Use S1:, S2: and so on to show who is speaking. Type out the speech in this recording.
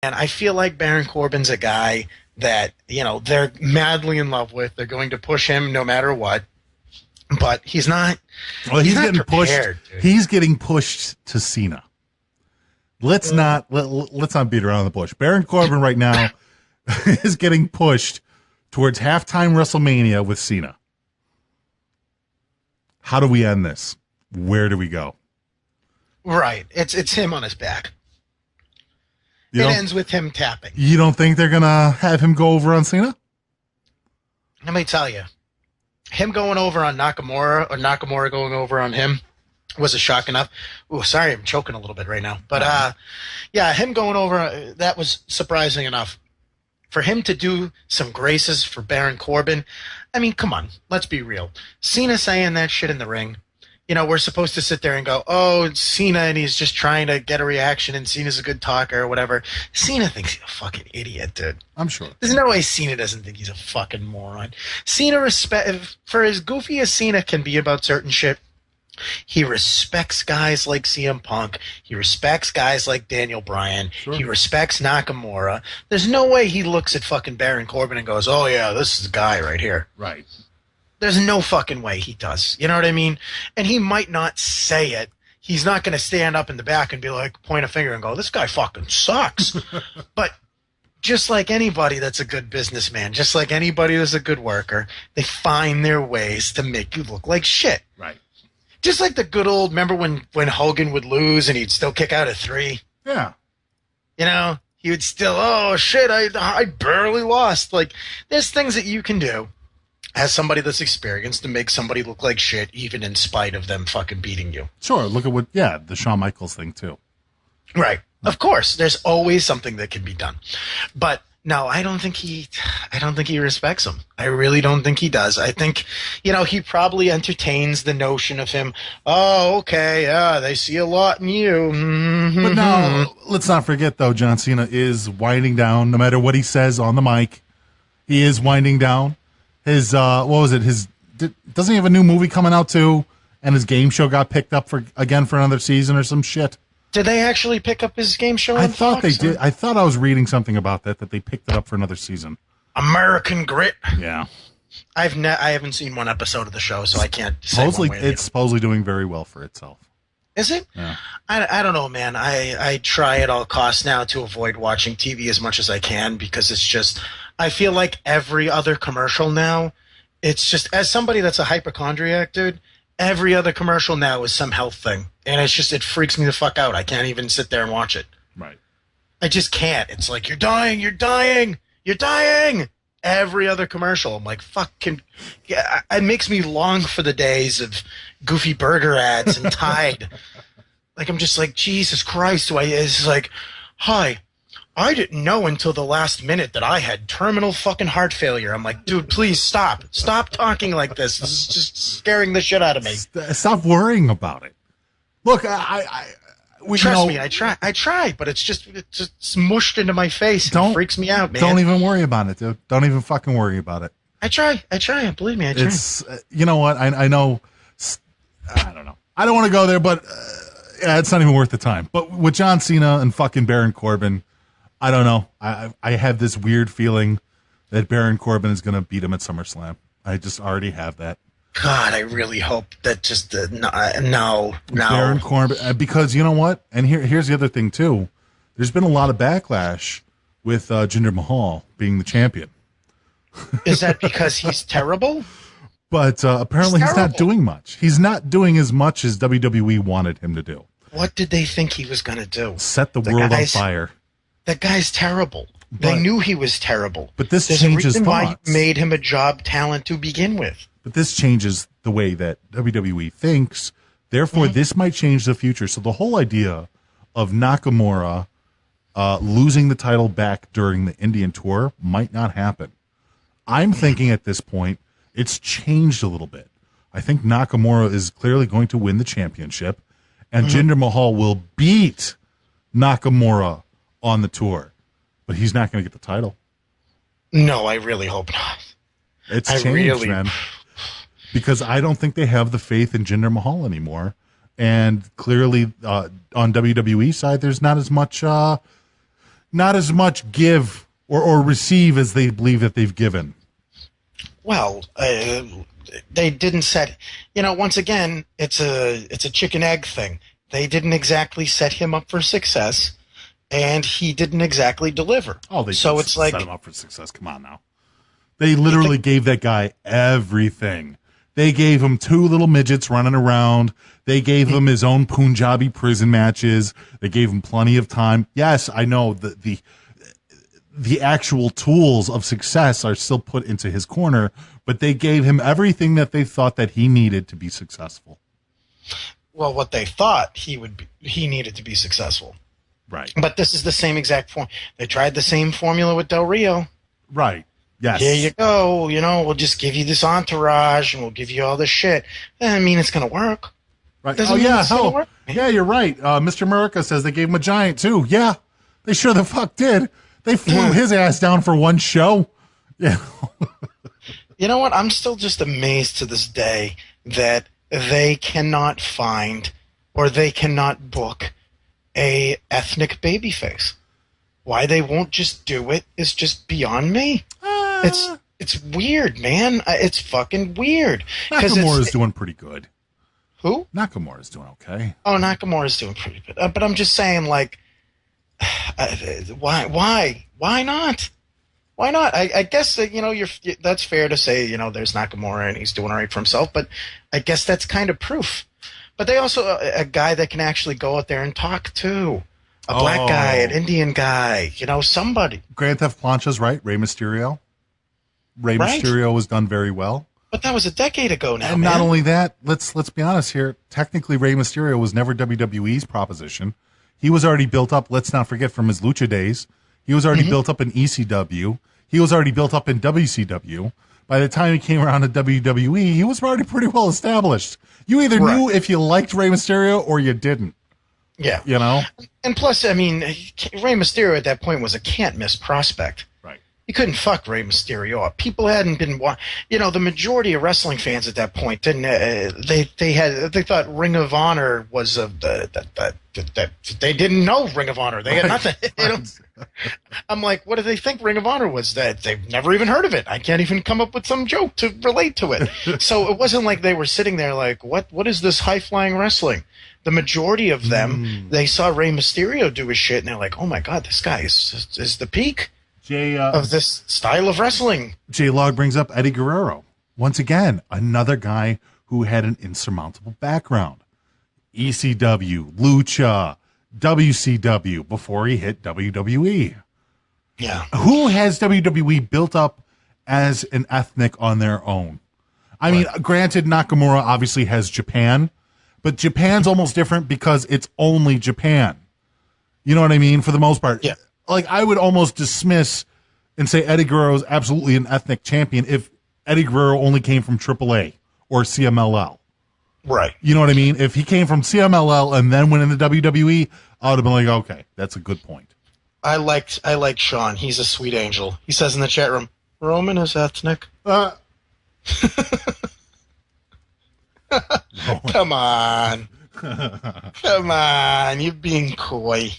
S1: And I feel like Baron Corbin's a guy that, they're madly in love with. They're going to push him no matter what. But he's not.
S2: Well, he's
S1: not
S2: getting
S1: prepared,
S2: pushed.
S1: dude.
S2: He's getting pushed to Cena. Let's not beat around the bush. Baron Corbin right now is getting pushed towards halftime WrestleMania with Cena. How do we end this? Where do we go?
S1: Right. It's him on his back. It ends with him tapping.
S2: You don't think they're going to have him go over on Cena?
S1: Let me tell you. Him going over on Nakamura or Nakamura going over on him was a shock enough. Oh, sorry, I'm choking a little bit right now. But, yeah, him going over, that was surprising enough. For him to do some graces for Baron Corbin, I mean, come on, let's be real. Cena saying that shit in the ring, we're supposed to sit there and go, oh, it's Cena, and he's just trying to get a reaction, and Cena's a good talker or whatever. Cena thinks he's a fucking idiot, dude.
S2: I'm sure.
S1: There's no way Cena doesn't think he's a fucking moron. Cena for as goofy as Cena can be about certain shit, he respects guys like CM Punk. He respects guys like Daniel Bryan. Sure. He respects Nakamura. There's no way he looks at fucking Baron Corbin and goes, oh, yeah, this is the guy right here.
S2: Right.
S1: There's no fucking way he does. You know what I mean? And he might not say it. He's not going to stand up in the back and be like, point a finger and go, this guy fucking sucks. But just like anybody that's a good businessman, just like anybody that's a good worker, they find their ways to make you look like shit.
S2: Right.
S1: Just like the good old, remember when Hogan would lose and he'd still kick out a 3?
S2: Yeah.
S1: He would still, oh, shit, I barely lost. Like, there's things that you can do as somebody that's experienced to make somebody look like shit, even in spite of them fucking beating you.
S2: Sure. Look at the Shawn Michaels thing, too.
S1: Right. Of course. There's always something that can be done. But no, I don't think he respects him. I really don't think he does. I think, he probably entertains the notion of him. Oh, okay. Yeah, they see a lot in you. Mm-hmm.
S2: But no, let's not forget though, John Cena is winding down no matter what he says on the mic. He is winding down. His, what was it? Doesn't he have a new movie coming out too? And his game show got picked up for another season or some shit.
S1: Did they actually pick up his game show?
S2: I thought they did. I thought I was reading something about that they picked it up for another season.
S1: American Grit.
S2: Yeah.
S1: I haven't seen one episode of the show, so I can't say
S2: supposedly
S1: one way or the
S2: it's supposedly doing very well for itself.
S1: Is it?
S2: Yeah.
S1: I don't know, man. I try at all costs now to avoid watching TV as much as I can because it's just I feel like every other commercial now, it's just as somebody that's a hypochondriac, dude. Every other commercial now is some health thing. And it freaks me the fuck out. I can't even sit there and watch it.
S2: Right.
S1: I just can't. It's like, you're dying. Every other commercial. I'm like, fucking, yeah, it makes me long for the days of goofy burger ads and Tide. Like, I'm just like, Jesus Christ. It's like, hi, I didn't know until the last minute that I had terminal fucking heart failure. I'm like, dude, please stop. Stop talking like this. This is just scaring the shit out of me.
S2: Stop worrying about it. Look,
S1: Trust me, I try, but it's just smushed into my face. It freaks me out, man.
S2: Don't even worry about it, dude. Don't even fucking worry about it.
S1: I try. Believe me, I try.
S2: It's, you know what? I know. I don't know. I don't want to go there, but it's not even worth the time. But with John Cena and fucking Baron Corbin, I don't know. I have this weird feeling that Baron Corbin is going to beat him at SummerSlam. I just already have that.
S1: God, I really hope that just no.
S2: Baron Corbin, because you know what? And here's the other thing too. There's been a lot of backlash with Jinder Mahal being the champion.
S1: Is that because he's terrible?
S2: But apparently he's not doing much. He's not doing as much as WWE wanted him to do.
S1: What did they think he was going to do?
S2: Set the world on fire.
S1: That guy's terrible. They knew he was terrible.
S2: But this
S1: There's
S2: changes
S1: a reason
S2: thoughts.
S1: why you made him a job talent to begin with.
S2: But this changes the way that WWE thinks. Therefore, this might change the future. So the whole idea of Nakamura losing the title back during the Indian tour might not happen. I'm thinking at this point, it's changed a little bit. I think Nakamura is clearly going to win the championship, and Jinder Mahal will beat Nakamura on the tour. But he's not going to get the title.
S1: No, I really hope not.
S2: It's changed, man. Because I don't think they have the faith in Jinder Mahal anymore. And clearly, on WWE side, there's not as much, not as much give or receive as they believe that they've given.
S1: Well, they didn't set. Once again, it's a chicken egg thing. They didn't exactly set him up for success, and he didn't exactly deliver.
S2: Oh, they
S1: so
S2: did
S1: it's like
S2: set him up for success. Come on now. They literally gave that guy everything. They gave him 2 little midgets running around. They gave him his own Punjabi prison matches. They gave him plenty of time. Yes, I know the actual tools of success are still put into his corner, but they gave him everything that they thought that he needed to be successful.
S1: Well, what they thought he needed to be successful.
S2: Right.
S1: But this is the same exact form. They tried the same formula with Del Rio.
S2: Right. Yes.
S1: Here you go. We'll just give you this entourage and we'll give you all this shit. Doesn't mean it's going to work.
S2: Right.
S1: Doesn't
S2: Oh,
S1: mean
S2: yeah.
S1: it's gonna work.
S2: Yeah, you're right. Mr. America says they gave him a giant, too. Yeah, they sure the fuck did. They flew his ass down for one show. Yeah.
S1: You know what? I'm still just amazed to this day that they cannot find or they cannot book a ethnic babyface. Why they won't just do it is just beyond me. It's weird, man. It's fucking weird.
S2: Nakamura's doing pretty good.
S1: Who?
S2: Nakamura's doing okay.
S1: Oh, Nakamura's doing pretty good. But I'm just saying, like, why not? Why not? I guess that, that's fair to say, there's Nakamura and he's doing all right for himself, but I guess that's kind of proof. But they also, a guy that can actually go out there and talk to. A black guy, an Indian guy, somebody.
S2: Grand Theft Plancha's right, Rey Mysterio. Rey Mysterio was done very well.
S1: But that was a decade ago now,
S2: and
S1: man.
S2: not only that, let's be honest here. Technically, Rey Mysterio was never WWE's proposition. He was already built up, let's not forget, from his Lucha days. He was already built up in ECW. He was already built up in WCW. By the time he came around to WWE, he was already pretty well established. You either knew if you liked Rey Mysterio or you didn't.
S1: Yeah. And plus, I mean, Rey Mysterio at that point was a can't-miss prospect.
S2: Right.
S1: You couldn't fuck Rey Mysterio up. People hadn't been, the majority of wrestling fans at that point didn't. They thought Ring of Honor was that they didn't know Ring of Honor. They had nothing. I'm like, what do they think Ring of Honor was? That they've never even heard of it. I can't even come up with some joke to relate to it. So it wasn't like they were sitting there like, what is this high-flying wrestling? The majority of them, they saw Rey Mysterio do his shit, and they're like, oh my God, this guy is the peak of this style of wrestling.
S2: J-Log brings up Eddie Guerrero. Once again, another guy who had an insurmountable background. ECW, Lucha, WCW, before he hit WWE.
S1: Yeah.
S2: Who has WWE built up as an ethnic on their own? I mean, granted, Nakamura obviously has Japan, but Japan's almost different because it's only Japan. You know what I mean? For the most part.
S1: Yeah.
S2: Like, I would almost dismiss and say Eddie Guerrero is absolutely an ethnic champion if Eddie Guerrero only came from AAA or CMLL.
S1: Right.
S2: You know what I mean? If he came from CMLL and then went into WWE, I would have been like, okay, that's a good point.
S1: I like Sean. He's a sweet angel. He says in the chat room, Roman is ethnic. Come on. Come on. You're being coy.